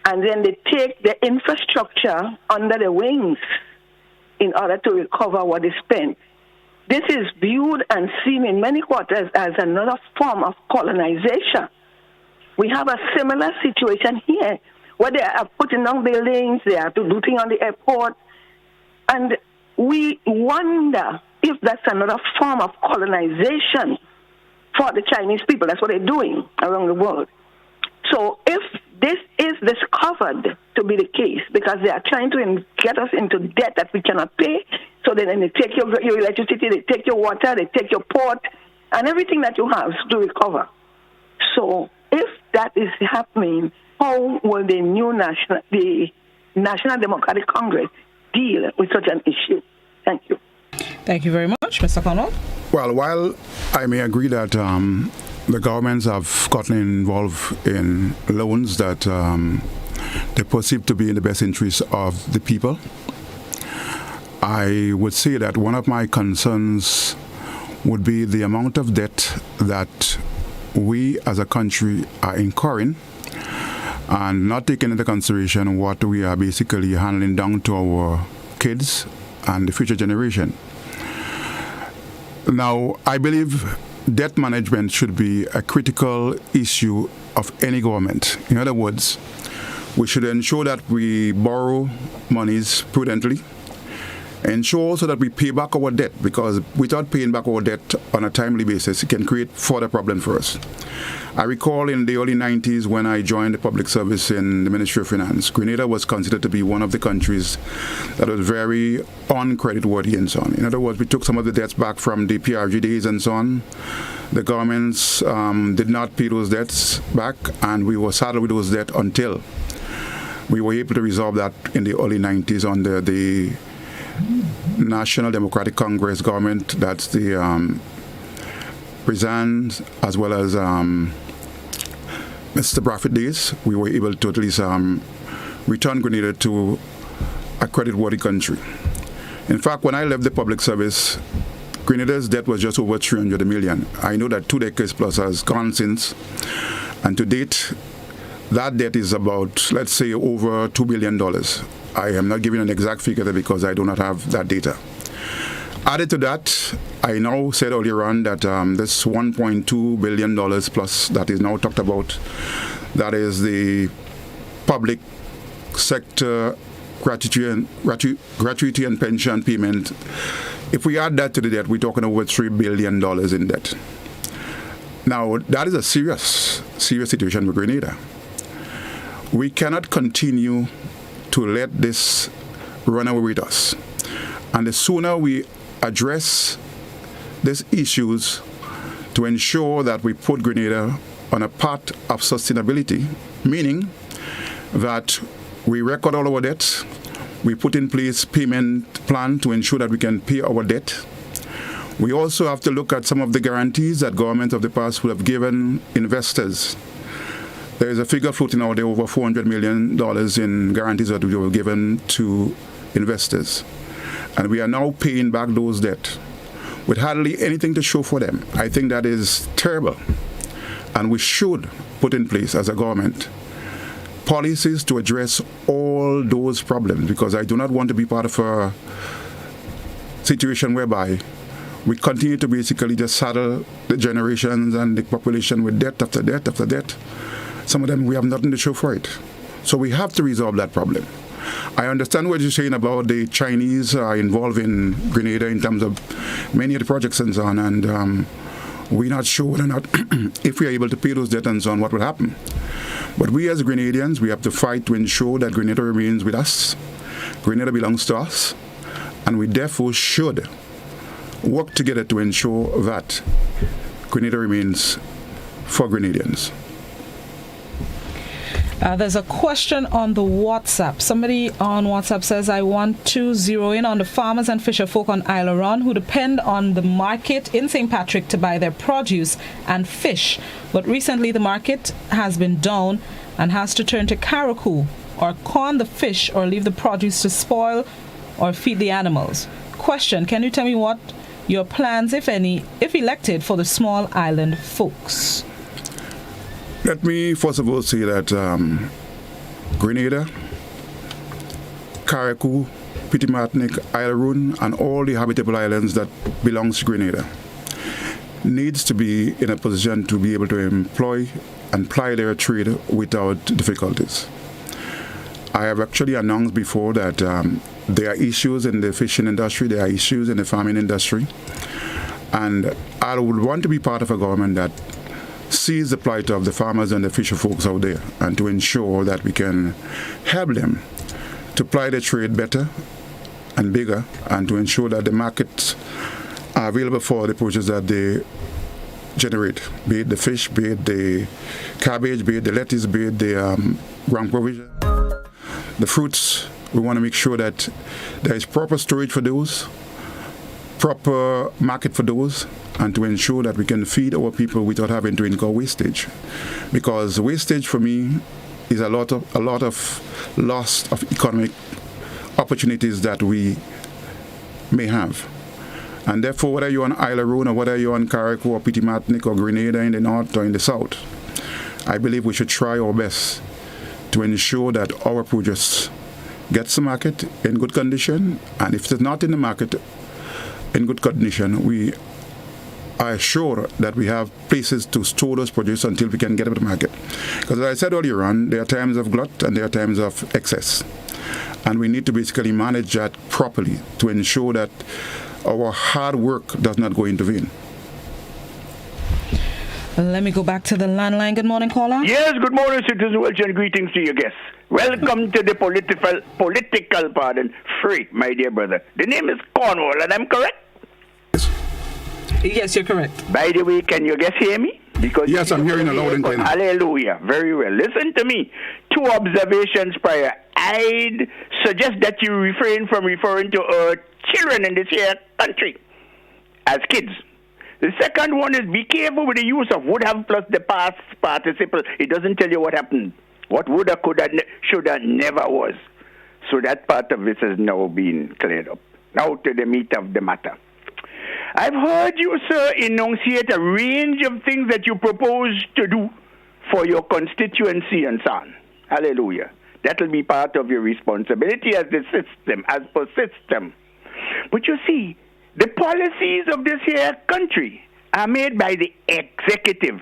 And then they take the infrastructure under the wings in order to recover what is spent. This is viewed and seen in many quarters as another form of colonization. We have a similar situation here, where they are putting down buildings, they are doing things on the airport, and we wonder if that's another form of colonization for the Chinese people. That's what they're doing around the world. So if this is discovered to be the case, because they are trying to get us into debt that we cannot pay, so then they take your electricity, they take your water, they take your port, and everything that you have to recover. So if that is happening, how will the National Democratic Congress deal with such an issue? Thank you. Thank you very much, Mr. Cornwall. Well, while I may agree that the governments have gotten involved in loans that they perceive to be in the best interest of the people, I would say that one of my concerns would be the amount of debt that we as a country are incurring and not taking into consideration what we are basically handing down to our kids and the future generation. Now, I believe debt management should be a critical issue of any government. In other words, we should ensure that we borrow monies prudently, ensure also that we pay back our debt, because without paying back our debt on a timely basis, it can create further problems for us. I recall in the early 90s when I joined the public service in the Ministry of Finance, Grenada was considered to be one of the countries that was very uncreditworthy and so on. In other words, we took some of the debts back from the PRG days and so on. The governments did not pay those debts back, and we were saddled with those debts until we were able to resolve that in the early 90s under the National Democratic Congress government. That's the President as well as Mr. Bradford days. We were able to at least return Grenada to a credit-worthy country. In fact, when I left the public service, Grenada's debt was just over 300 million. I know that 2 decades plus has gone since, and to date, that debt is about, let's say, over $2 billion. I am not giving an exact figure because I do not have that data. Added to that, I now said earlier on that this $1.2 billion plus that is now talked about, that is the public sector gratuity and pension payment. If we add that to the debt, we're talking over $3 billion in debt. Now, that is a serious situation with Grenada. We cannot continue to let this run away with us. And the sooner we address these issues to ensure that we put Grenada on a path of sustainability, meaning that we record all our debts, we put in place payment plan to ensure that we can pay our debt. We also have to look at some of the guarantees that governments of the past would have given investors. There is a figure floating out there over $400 million in guarantees that we were given to investors. And we are now paying back those debts with hardly anything to show for them. I think that is terrible. And we should put in place as a government policies to address all those problems, because I do not want to be part of a situation whereby we continue to basically just saddle the generations and the population with debt after debt after debt. Some of them, we have nothing to show for it. So we have to resolve that problem. I understand what you're saying about the Chinese are involved in Grenada in terms of many of the projects and so on, and we're not sure whether or not if we are able to pay those debts and so on, what will happen. But we as Grenadians, we have to fight to ensure that Grenada remains with us. Grenada belongs to us, and we therefore should work together to ensure that Grenada remains for Grenadians. There's a question on the WhatsApp. Somebody on WhatsApp says, I want to zero in on the farmers and fisher folk on Isle of Ron who depend on the market in St. Patrick to buy their produce and fish. But recently the market has been down and has to turn to caracou or corn the fish or leave the produce to spoil or feed the animals. Question, can you tell me what your plans, if any, if elected, for the small island folks? Let me first of all say that Grenada, Carriacou, Petit Martinique, Isle Roon, and all the habitable islands that belongs to Grenada needs to be in a position to be able to employ and ply their trade without difficulties. I have actually announced before that there are issues in the fishing industry, there are issues in the farming industry, and I would want to be part of a government that sees the plight of the farmers and the fisher folks out there, and to ensure that we can help them to ply their trade better and bigger, and to ensure that the markets are available for the produce that they generate, be it the fish, be it the cabbage, be it the lettuce, be it the ground provision, the fruits. We want to make sure that there is proper storage for those, proper market for those, and to ensure that we can feed our people without having to incur wastage. Because wastage for me is a lot of loss of economic opportunities that we may have. And therefore, whether you're on Isle of Roon or whether you're on Carriacou or Petit Martinique or Grenada in the north or in the south, I believe we should try our best to ensure that our produce gets the market in good condition, and if it's not in the market in good condition, we are sure that we have places to store those produce until we can get it to the market. Because as I said earlier on, there are times of glut and there are times of excess. And we need to basically manage that properly to ensure that our hard work does not go into vain. Let me go back to the landline. Good morning, caller. Yes, good morning, Citizen Welsh, and greetings to your guests. Welcome to the political free, my dear brother. The name is Cornwall, and I'm correct? Yes, you're correct. By the way, can your guests hear me? Because yes, I'm hearing a loud and clear. Hallelujah. Very well. Listen to me. 2 observations prior. I'd suggest that you refrain from referring to children in this here country as kids. The second one is be careful with the use of would have plus the past participle. It doesn't tell you what happened. What woulda, coulda, shoulda, never was. So that part of this has now been cleared up. Now to the meat of the matter. I've heard you, sir, enunciate a range of things that you propose to do for your constituency and so on. Hallelujah. That will be part of your responsibility as the system, as per system. But you see, the policies of this here country are made by the executive.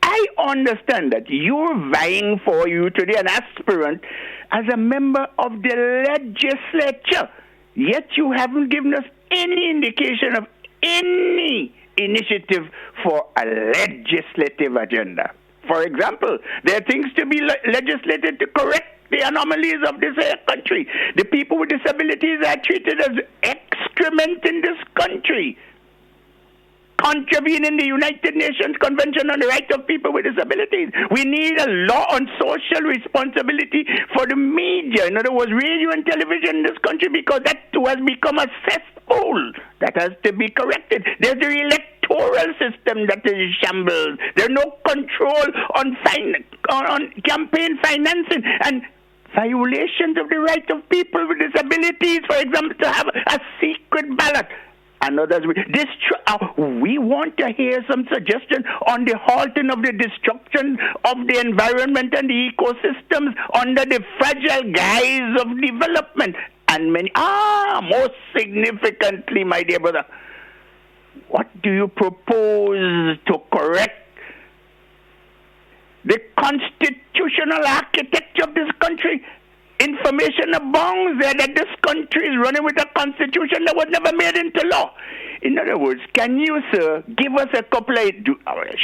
I understand that you're vying for you today, an aspirant, as a member of the legislature, yet you haven't given us any indication of any initiative for a legislative agenda. For example, there are things to be legislated to correct the anomalies of this country. The people with disabilities are treated as excrement in this country. contravening the United Nations Convention on the Rights of People with Disabilities. We need a law on social responsibility for the media. In other words, radio and television in this country, because that too has become a cesspool that has to be corrected. There's the electoral system that is shambles. There's no control on campaign financing and violations of the rights of people with disabilities, for example, to have a secret ballot. And others, we want to hear some suggestion on the halting of the destruction of the environment and the ecosystems under the fragile guise of development. And most significantly, my dear brother, what do you propose to correct the constitutional architecture of this country? Information abounds there that this country is running with a constitution that was never made into law. In other words, can you, sir, give us a couple of,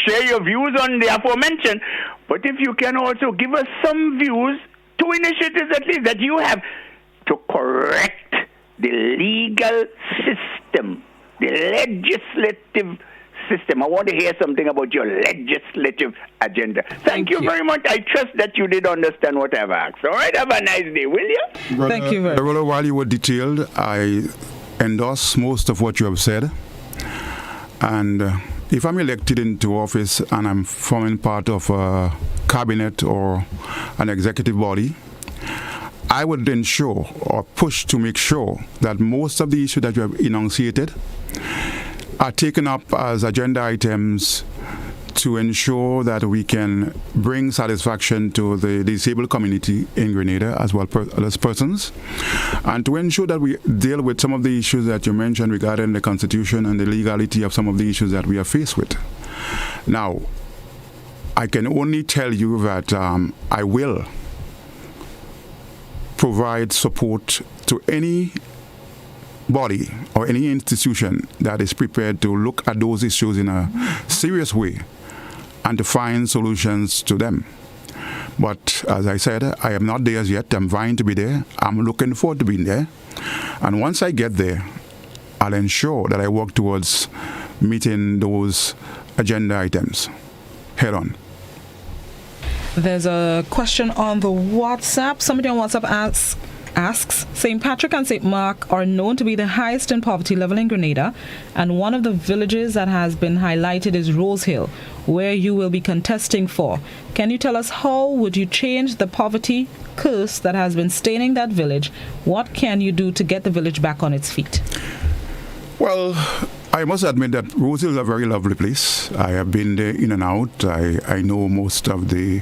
share your views on the aforementioned, but if you can also give us some views, 2 initiatives at least that you have to correct the legal system, the legislative system. I want to hear something about your legislative agenda. Thank you very much. I trust that you did understand what I've asked. All right, have a nice day, will you? Thank you very much. While you were detailed, I endorse most of what you have said. And if I'm elected into office and I'm forming part of a cabinet or an executive body, I would ensure or push to make sure that most of the issues that you have enunciated are taken up as agenda items to ensure that we can bring satisfaction to the disabled community in Grenada as well as persons, and to ensure that we deal with some of the issues that you mentioned regarding the Constitution and the legality of some of the issues that we are faced with. Now, I can only tell you that I will provide support to any body or any institution that is prepared to look at those issues in a serious way and to find solutions to them. But as I said, I am not there as yet. I'm vying to be there. I'm looking forward to being there. And once I get there, I'll ensure that I work towards meeting those agenda items head on. There's a question on the WhatsApp. Somebody on WhatsApp asks, St. Patrick and St. Mark are known to be the highest in poverty level in Grenada, and one of the villages that has been highlighted is Rose Hill, where you will be contesting for. Can you tell us how would you change the poverty curse that has been staining that village? What can you do to get the village back on its feet? Well, I must admit that Rose Hill is a very lovely place. I have been there in and out. I know most of the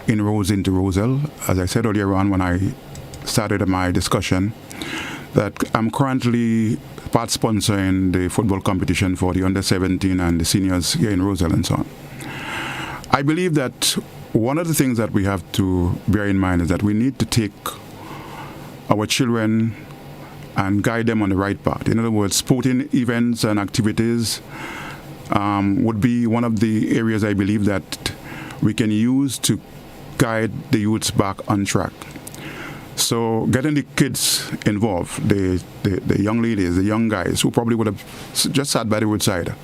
inroads into Rose Hill. As I said earlier on when I started my discussion, that I'm currently part sponsor in the football competition for the under-17 and the seniors here in Rose Hill and so on. I believe that one of the things that we have to bear in mind is that we need to take our children and guide them on the right path. In other words, sporting events and activities would be one of the areas I believe that we can use to guide the youths back on track. So getting the kids involved, the young ladies, the young guys who probably would have just sat by the roadside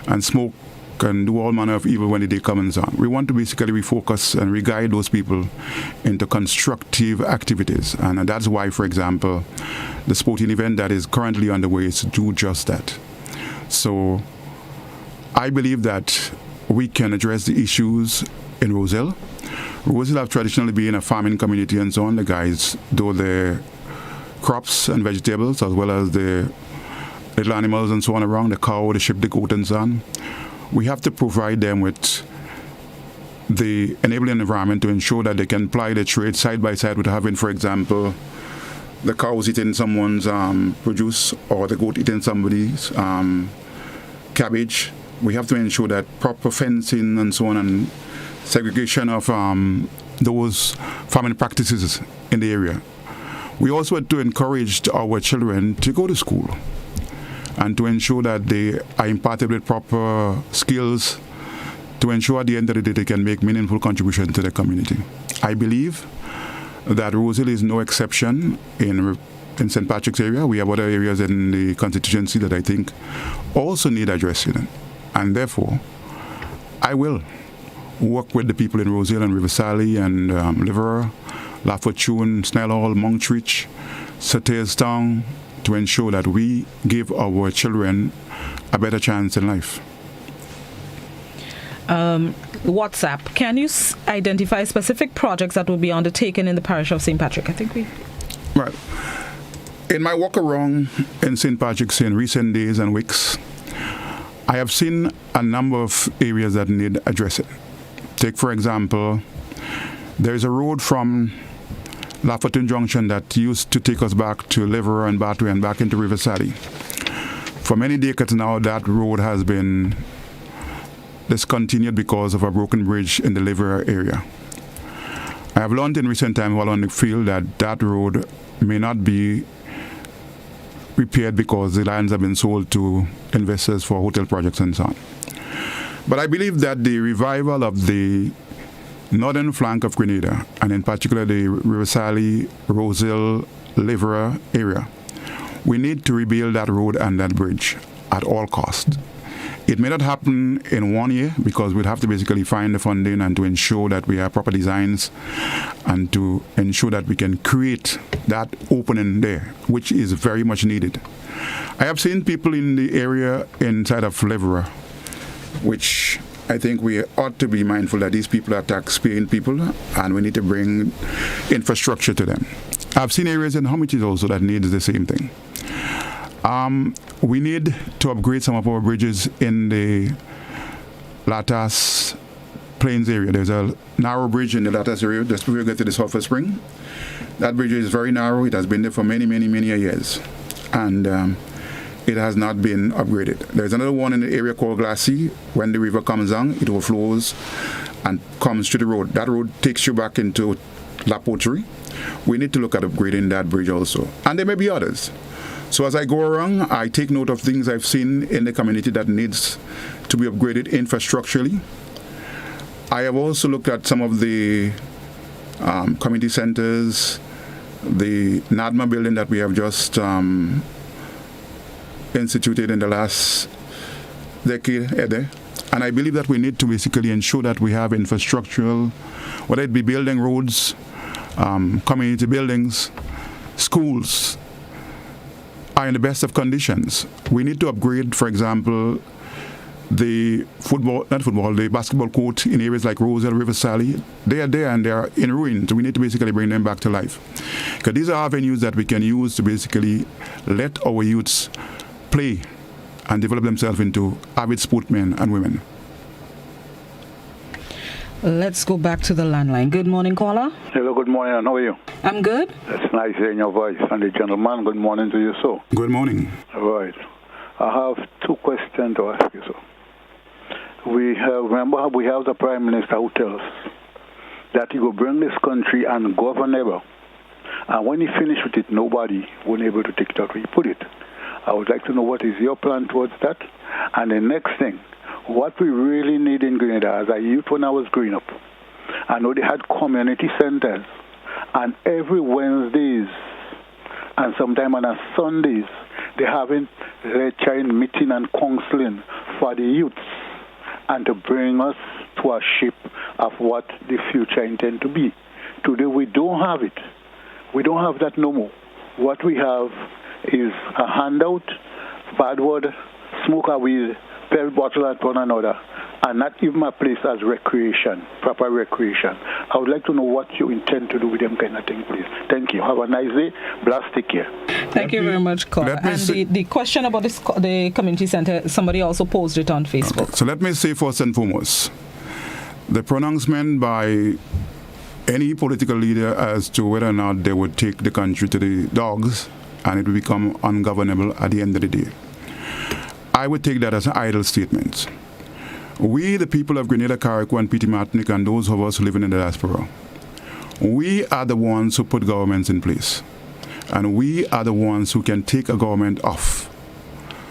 and smoke and do all manner of evil when the day comes on. We want to basically refocus and re-guide those people into constructive activities. And that's why, for example, the sporting event that is currently underway is to do just that. So I believe that we can address the issues in Rose Hill. Rose Hill have traditionally been a farming community and so on. The guys do their crops and vegetables as well as the little animals and so on around, the cow, the sheep, the goat and so on. We have to provide them with the enabling environment to ensure that they can ply their trade side by side with having, for example, the cows eating someone's produce or the goat eating somebody's cabbage. We have to ensure that proper fencing and so on and segregation of those farming practices in the area. We also want to encourage our children to go to school and to ensure that they are imparted with proper skills to ensure at the end of the day they can make meaningful contribution to the community. I believe that Rose Hill is no exception in in St. Patrick's area. We have other areas in the constituency that I think also need addressing. And therefore, I will work with the people in Rosehill and River Sally and Liverpool, La Fortune, Snell Hall, Monkreach, Town, to ensure that we give our children a better chance in life. WhatsApp, can you identify specific projects that will be undertaken in the parish of St. Patrick? I think we... Right. In my walk around in St. Patrick's in recent days and weeks, I have seen a number of areas that need addressing. Take, for example, there is a road from La Fortune Junction that used to take us back to Liverpool and Battery and back into River Sally. For many decades now, that road has been discontinued because of a broken bridge in the Liverpool area. I have learned in recent times while on the field that that road may not be repaired because the lands have been sold to investors for hotel projects and so on. But I believe that the revival of the northern flank of Grenada, and in particular the River Sally, Rosehill, Liverpool area, we need to rebuild that road and that bridge at all costs. It may not happen in 1 year because we'll have to basically find the funding and to ensure that we have proper designs and to ensure that we can create that opening there, which is very much needed. I have seen people in the area inside of Liverpool, which I think we ought to be mindful that these people are tax-paying people and we need to bring infrastructure to them. I've seen areas in Hermitage also that needs the same thing. We need to upgrade some of our bridges in the Latas Plains area. There's a narrow bridge in the Latas area just before you get to the Sulphur Spring. That bridge is very narrow. It has been there for many years. And it has not been upgraded. There's another one in the area called Glassy. When the river comes down, it overflows and comes to the road. That road takes you back into La Poterie. We need to look at upgrading that bridge also. And there may be others. So as I go around, I take note of things I've seen in the community that needs to be upgraded infrastructurally. I have also looked at some of the community centers, the NADMA building that we have just instituted in the last decade, and I believe that we need to basically ensure that we have infrastructural, whether it be building roads, community buildings, schools, are in the best of conditions. We need to upgrade, for example, the basketball court in areas like Rosehill, River Sally. They are there and they are in ruins. We need to basically bring them back to life. Because these are avenues that we can use to basically let our youths play and develop themselves into avid sportsmen and women. Let's go back to the landline. Good morning, caller. Hello, good morning, and how are you? I'm good. That's nice hearing your voice. And the gentleman, good morning to you, sir. Good morning. All right. I have two questions to ask you, sir. We have the Prime Minister who tells us that he will bring this country and govern ever. And when he finished with it, nobody will be able to take it out where he put it. I would like to know what is your plan towards that. And the next thing, what we really need in Grenada, as a youth when I was growing up, I know they had community centers, and every Wednesdays and sometime on a Sundays, they're having lecturing, meeting and counseling for the youths and to bring us to a shape of what the future intend to be. Today we don't have it. We don't have that no more. What we have is a handout, bad word, smoke a weed, pell bottle at one another, and not even a place as recreation, proper recreation. I would like to know what you intend to do with them kind of thing, please. Thank you. Have a nice day. Blast, take care. Thank you very much, caller. And the question about the community center, somebody also posed it on Facebook. Okay. So let me say first and foremost, the pronouncement by any political leader as to whether or not they would take the country to the dogs and it will become ungovernable at the end of the day, I would take that as an idle statement. We, the people of Grenada, Carriacou, and Petite Martinique, and those of us living in the diaspora, we are the ones who put governments in place. And we are the ones who can take a government off.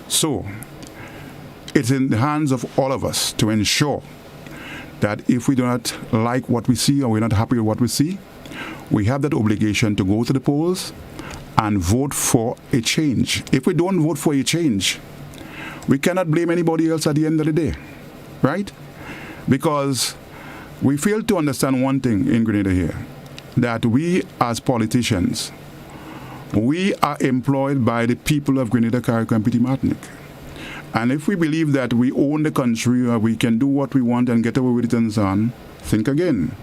So, it's in the hands of all of us to ensure that if we do not like what we see or we're not happy with what we see, we have that obligation to go to the polls and vote for a change. If we don't vote for a change, we cannot blame anybody else at the end of the day, right? Because we fail to understand one thing in Grenada here, that we as politicians, we are employed by the people of Grenada, Carriacou, and Petite Martinique. And if we believe that we own the country or we can do what we want and get away with it and so on, think again.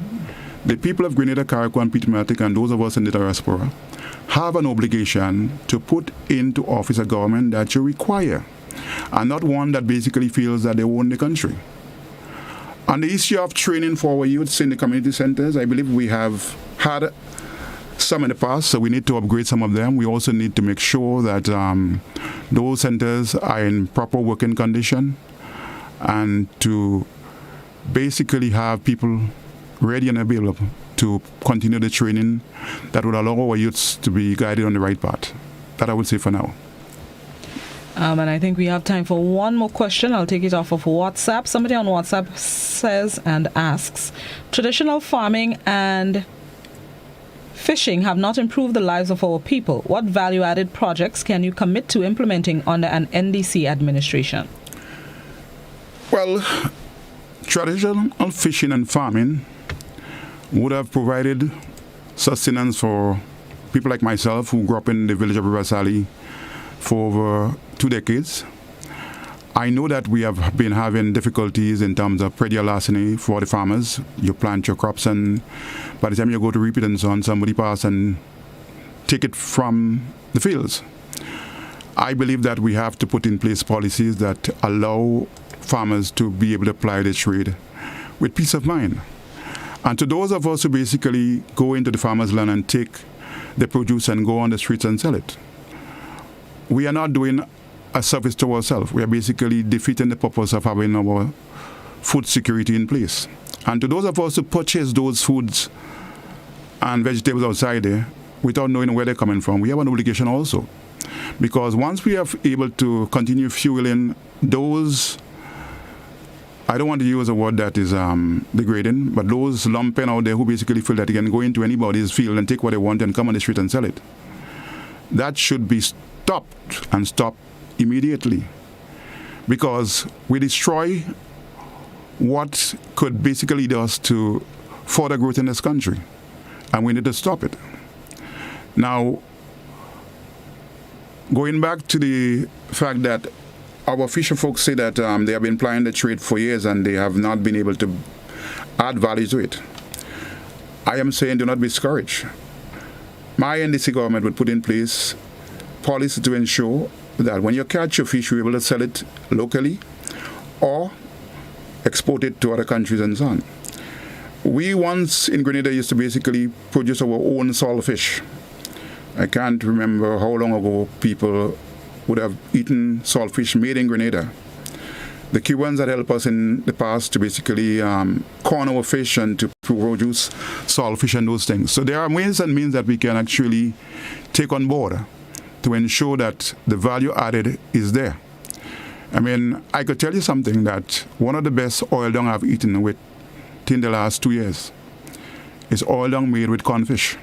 The people of Grenada, Carriacou, and Petite Martinique, and those of us in the diaspora, have an obligation to put into office a government that you require, and not one that basically feels that they own the country. On the issue of training for our youths in the community centers, I believe we have had some in the past, so we need to upgrade some of them. We also need to make sure that those centers are in proper working condition, and to basically have people ready and available to continue the training that would allow our youths to be guided on the right path. That I would say for now. And I think we have time for one more question. I'll take it off of WhatsApp. Somebody on WhatsApp says and asks, traditional farming and fishing have not improved the lives of our people. What value-added projects can you commit to implementing under an NDC administration? Well, traditional fishing and farming would have provided sustenance for people like myself who grew up in the village of River Sally for over 2 decades. I know that we have been having difficulties in terms of predial larceny for the farmers. You plant your crops, and by the time you go to reap it and so on, somebody pass and take it from the fields. I believe that we have to put in place policies that allow farmers to be able to apply the trade with peace of mind. And to those of us who basically go into the farmer's land and take the produce and go on the streets and sell it, we are not doing a service to ourselves. We are basically defeating the purpose of having our food security in place. And to those of us who purchase those foods and vegetables outside there without knowing where they're coming from, we have an obligation also. Because once we are able to continue fueling those, I don't want to use a word that is degrading, but those lumpen out there who basically feel that they can go into anybody's field and take what they want and come on the street and sell it, that should be stopped, and stopped immediately. Because we destroy what could basically lead us to further growth in this country, and we need to stop it. Now, going back to the fact that our fisher folks say that they have been plying the trade for years and they have not been able to add value to it, I am saying do not be discouraged. My NDC government would put in place policy to ensure that when you catch your fish, you're able to sell it locally or export it to other countries and so on. We once in Grenada used to basically produce our own salt fish. I can't remember how long ago people would have eaten saltfish made in Grenada. The Cubans had helped us in the past to basically corn our fish and to produce saltfish and those things. So there are ways and means that we can actually take on board to ensure that the value added is there. I mean, I could tell you something, that one of the best oil dung I've eaten with in the last 2 years is oil dung made with cornfish.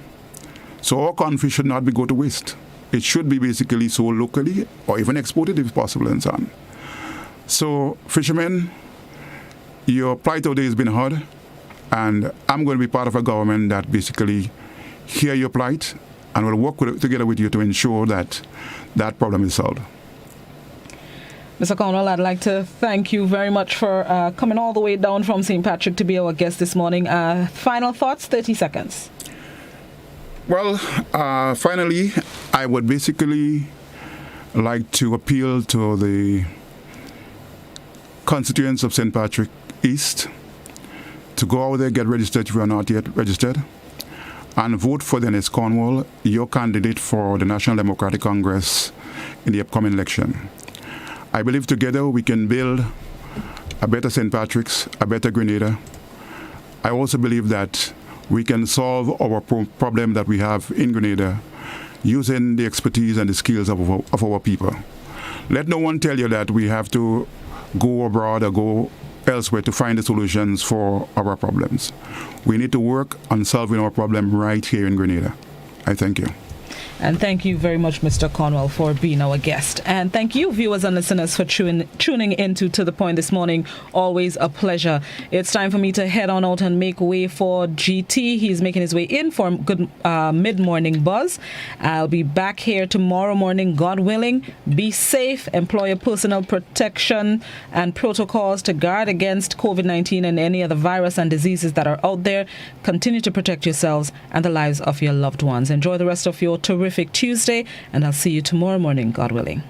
So our cornfish should not be go to waste. It should be basically sold locally or even exported if possible and so on. So fishermen, your plight out there has been heard, and I'm going to be part of a government that basically hear your plight and will work together with you to ensure that that problem is solved. Mr. Cornwell, I'd like to thank you very much for coming all the way down from St. Patrick to be our guest this morning. Final thoughts, 30 seconds. Well, finally, I would basically like to appeal to the constituents of St. Patrick East to go out there, get registered if you are not yet registered, and vote for Dennis Cornwell, your candidate for the National Democratic Congress in the upcoming election. I believe together we can build a better St. Patrick's, a better Grenada. I also believe that we can solve our problem that we have in Grenada using the expertise and the skills of our people. Let no one tell you that we have to go abroad or go elsewhere to find the solutions for our problems. We need to work on solving our problem right here in Grenada. I thank you. And thank you very much, Mr. Cornwell, for being our guest. And thank you, viewers and listeners, for tuning into To The Point this morning. Always a pleasure. It's time for me to head on out and make way for GT. He's making his way in for good mid-morning buzz. I'll be back here tomorrow morning, God willing. Be safe. Employ your personal protection and protocols to guard against COVID-19 and any other virus and diseases that are out there. Continue to protect yourselves and the lives of your loved ones. Enjoy the rest of your terrific Tuesday, and I'll see you tomorrow morning, God willing.